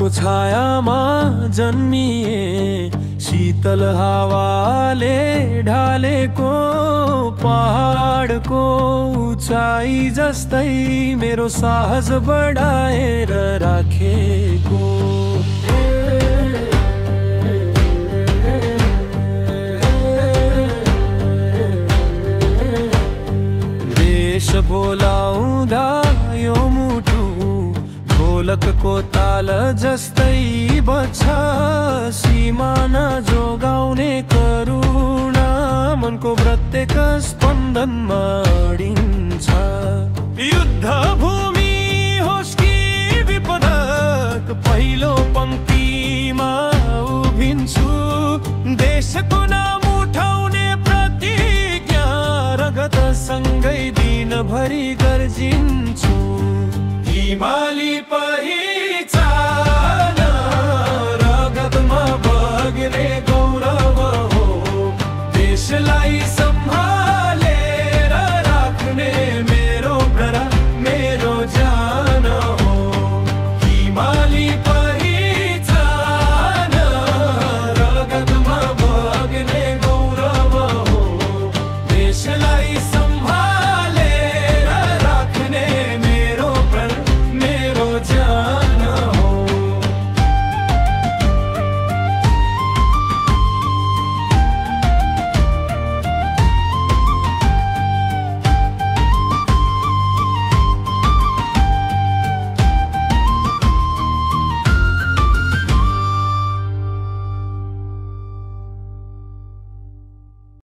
रुखको छायामा जन्मिए, शीतल हावाले ढालेको पहाडको उचाइ जस्तै मेरो साहस बढाएर राखेको। देश बोलाउँदा यो मुटु ढोलकको ताल जस्तै बज्छ, सीमाना जोगाउने करुणा मनको प्रत्येक स्पन्दनमा अडिन्छ। युद्ध भूमि होस् कि विपदक पहिलो पंक्तिमा उभिन्छु, देशको नाम उठाउने प्रतिज्ञा रगत सँगै दिनभरि गर्जिन्छ।